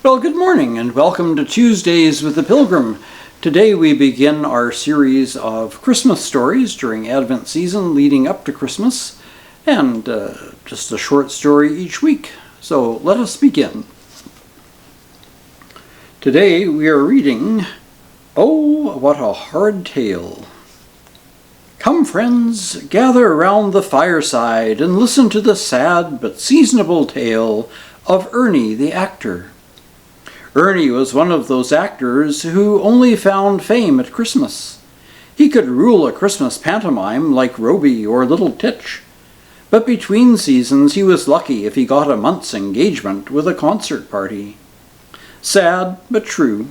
Well, good morning and welcome to Tuesdays with the Pilgrim. Today we begin our series of Christmas stories during Advent season leading up to Christmas, and just a short story each week. So let us begin. Today we are reading, Oh, What a Horrid Tale. Come, friends, gather around the fireside and listen to the sad but seasonable tale of Ernie the actor. Ernie was one of those actors who only found fame at Christmas. He could rule a Christmas pantomime like Roby or Little Titch. But between seasons he was lucky if he got a month's engagement with a concert party. Sad, but true.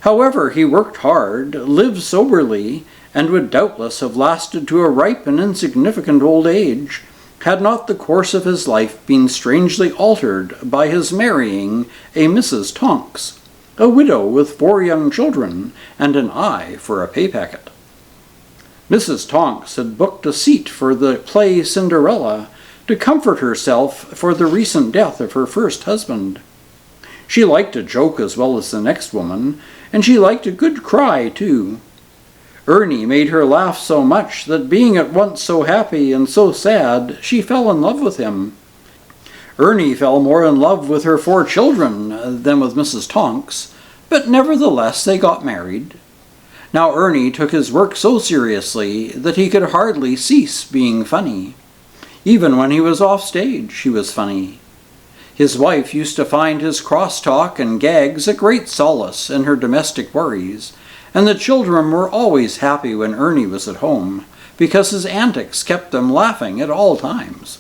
However, he worked hard, lived soberly, and would doubtless have lasted to a ripe and insignificant old age, had not the course of his life been strangely altered by his marrying a Mrs. Tonks, a widow with 4 young children and an eye for a pay packet. Mrs. Tonks had booked a seat for the play Cinderella to comfort herself for the recent death of her first husband. She liked a joke as well as the next woman, and she liked a good cry too. Ernie made her laugh so much that being at once so happy and so sad, she fell in love with him. Ernie fell more in love with her 4 children than with Mrs. Tonks, but nevertheless they got married. Now Ernie took his work so seriously that he could hardly cease being funny. Even when he was off stage, he was funny. His wife used to find his crosstalk and gags a great solace in her domestic worries, and the children were always happy when Ernie was at home, because his antics kept them laughing at all times.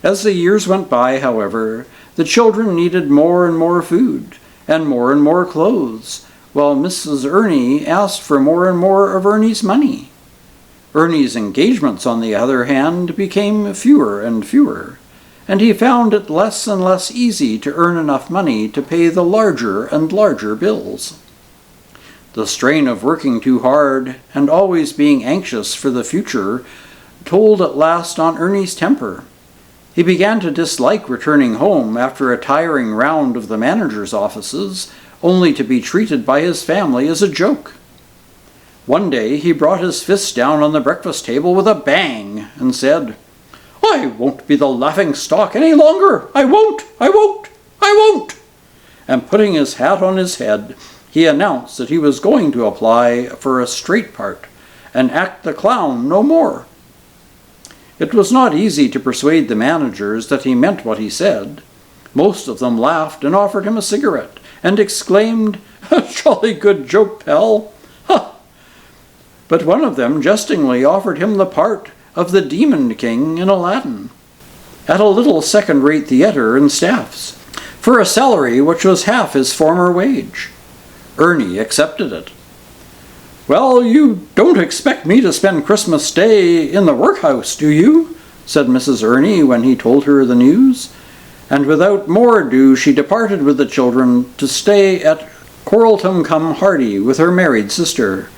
As the years went by, however, the children needed more and more food, and more clothes, while Mrs. Ernie asked for more and more of Ernie's money. Ernie's engagements, on the other hand, became fewer and fewer, and he found it less and less easy to earn enough money to pay the larger and larger bills. The strain of working too hard and always being anxious for the future told at last on Ernie's temper. He began to dislike returning home after a tiring round of the manager's offices, only to be treated by his family as a joke. One day he brought his fist down on the breakfast table with a bang and said, "I won't be the laughing-stock any longer! I won't! I won't! I won't!" And putting his hat on his head, he announced that he was going to apply for a straight part and act the clown no more. It was not easy to persuade the managers that he meant what he said. Most of them laughed and offered him a cigarette and exclaimed, "A jolly good joke, pal! Ha!" But one of them jestingly offered him the part of the Demon King in Aladdin, at a little second-rate theater in Staff's, for a salary which was half his former wage. Ernie accepted it. "Well, you don't expect me to spend Christmas Day in the workhouse, do you?" said Mrs. Ernie when he told her the news, and without more ado she departed with the children to stay at Horrid with her married sister.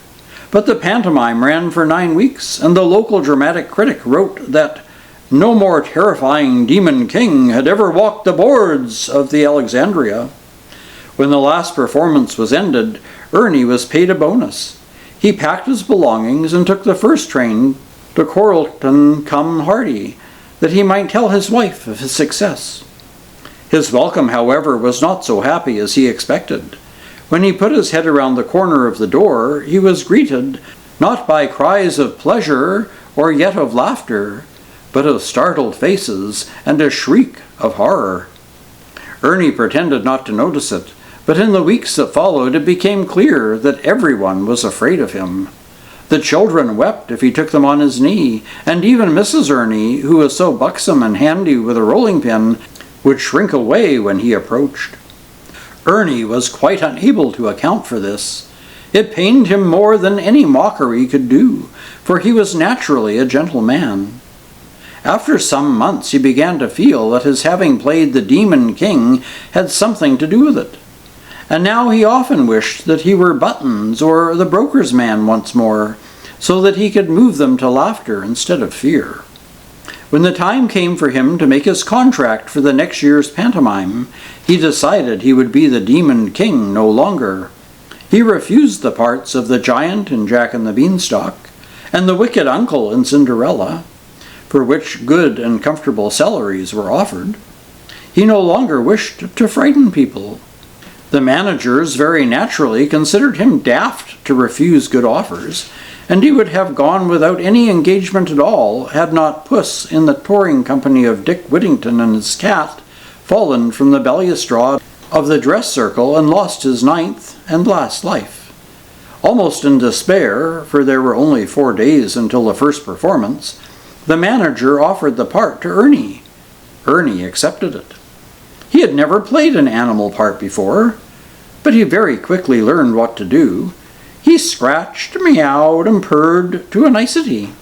But the pantomime ran for 9 weeks, and the local dramatic critic wrote that no more terrifying Demon King had ever walked the boards of the Alexandria. When the last performance was ended, Ernie was paid a bonus. He packed his belongings and took the first train to Horrid that he might tell his wife of his success. His welcome, however, was not so happy as he expected. When he put his head around the corner of the door, he was greeted not by cries of pleasure or yet of laughter, but of startled faces and a shriek of horror. Ernie pretended not to notice it, but in the weeks that followed it became clear that everyone was afraid of him. The children wept if he took them on his knee, and even Mrs. Ernie, who was so buxom and handy with a rolling pin, would shrink away when he approached. Ernie was quite unable to account for this. It pained him more than any mockery could do, for he was naturally a gentle man. After some months he began to feel that his having played the Demon King had something to do with it. And now he often wished that he were Buttons or the broker's man once more, so that he could move them to laughter instead of fear. When the time came for him to make his contract for the next year's pantomime, he decided he would be the Demon King no longer. He refused the parts of the giant in Jack and the Beanstalk, and the wicked uncle in Cinderella, for which good and comfortable salaries were offered. He no longer wished to frighten people. The managers very naturally considered him daft to refuse good offers, and he would have gone without any engagement at all had not Puss in the touring company of Dick Whittington and his cat fallen from the balustrade of the dress circle and lost his 9th and last life. Almost in despair, for there were only 4 days until the first performance, the manager offered the part to Ernie. Ernie accepted it. He had never played an animal part before, but he very quickly learned what to do. He scratched, meowed, and purred to a nicety.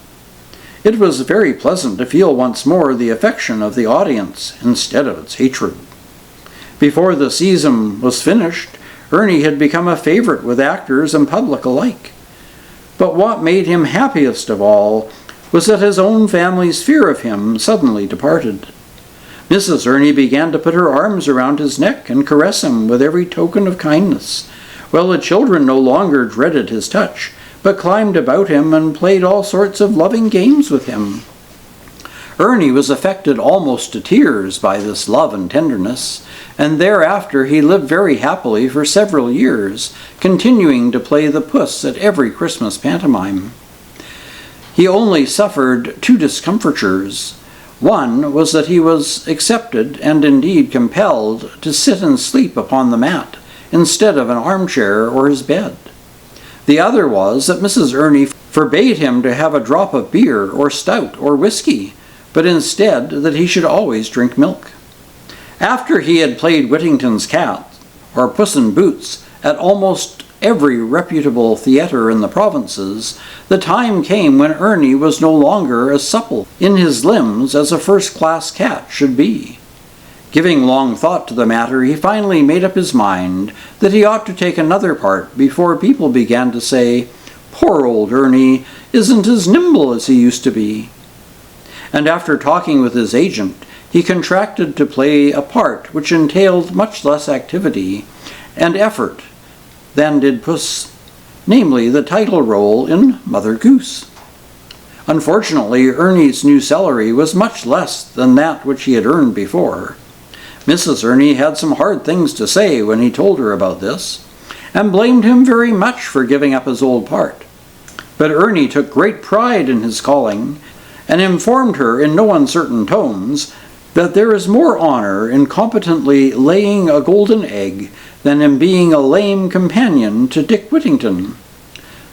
It was very pleasant to feel once more the affection of the audience instead of its hatred. Before the season was finished, Ernie had become a favorite with actors and public alike. But what made him happiest of all was that his own family's fear of him suddenly departed. Mrs. Ernie began to put her arms around his neck and caress him with every token of kindness, while the children no longer dreaded his touch, but climbed about him and played all sorts of loving games with him. Ernie was affected almost to tears by this love and tenderness, and thereafter he lived very happily for several years, continuing to play the puss at every Christmas pantomime. He only suffered 2 discomfitures. One was that he was accepted, and indeed compelled, to sit and sleep upon the mat, instead of an armchair or his bed. The other was that Mrs. Ernie forbade him to have a drop of beer or stout or whiskey, but instead that he should always drink milk. After he had played Whittington's cat, or Puss in Boots, at almost every reputable theatre in the provinces, the time came when Ernie was no longer as supple in his limbs as a first-class cat should be. Giving long thought to the matter, he finally made up his mind that he ought to take another part before people began to say, "Poor old Ernie isn't as nimble as he used to be." And after talking with his agent, he contracted to play a part which entailed much less activity and effort than did Puss, namely the title role in Mother Goose. Unfortunately, Ernie's new salary was much less than that which he had earned before. Mrs. Ernie had some hard things to say when he told her about this, and blamed him very much for giving up his old part. But Ernie took great pride in his calling, and informed her in no uncertain tones that there is more honor in competently laying a golden egg than in being a lame companion to Dick Whittington.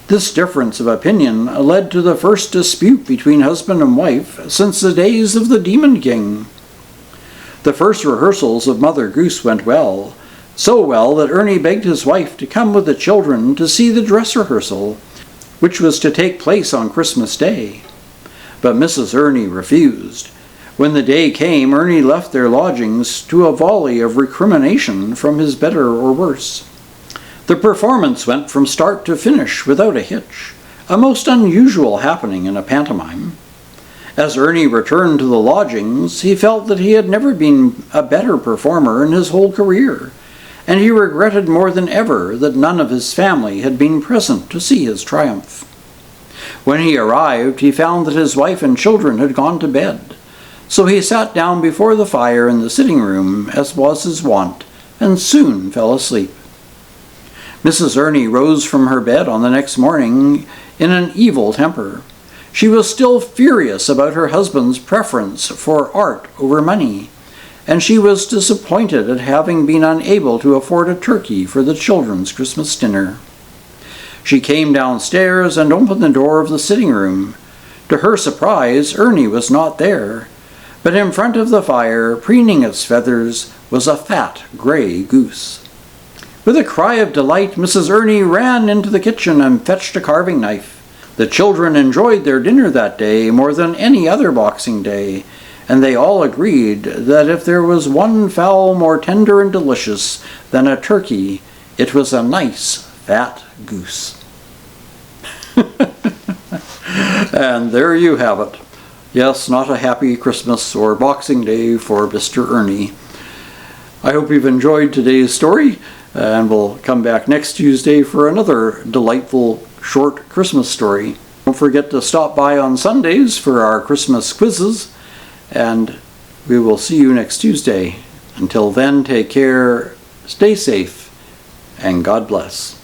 This difference of opinion led to the first dispute between husband and wife since the days of the Demon King. The first rehearsals of Mother Goose went well, so well that Ernie begged his wife to come with the children to see the dress rehearsal, which was to take place on Christmas Day. But Mrs. Ernie refused. When the day came, Ernie left their lodgings to a volley of recrimination from his better or worse. The performance went from start to finish without a hitch, a most unusual happening in a pantomime. As Ernie returned to the lodgings, he felt that he had never been a better performer in his whole career, and he regretted more than ever that none of his family had been present to see his triumph. When he arrived, he found that his wife and children had gone to bed, so he sat down before the fire in the sitting room, as was his wont, and soon fell asleep. Mrs. Ernie rose from her bed on the next morning in an evil temper. She was still furious about her husband's preference for art over money, and she was disappointed at having been unable to afford a turkey for the children's Christmas dinner. She came downstairs and opened the door of the sitting room. To her surprise, Ernie was not there, but in front of the fire, preening its feathers, was a fat gray goose. With a cry of delight, Mrs. Ernie ran into the kitchen and fetched a carving knife. The children enjoyed their dinner that day more than any other Boxing Day, and they all agreed that if there was one fowl more tender and delicious than a turkey, it was a nice fat goose. And there you have it. Yes, not a happy Christmas or Boxing Day for Mr. Ernie. I hope you've enjoyed today's story, and we'll come back next Tuesday for another delightful short Christmas story. Don't forget to stop by on Sundays for our Christmas quizzes, and we will see you next Tuesday. Until then, take care, stay safe, and God bless.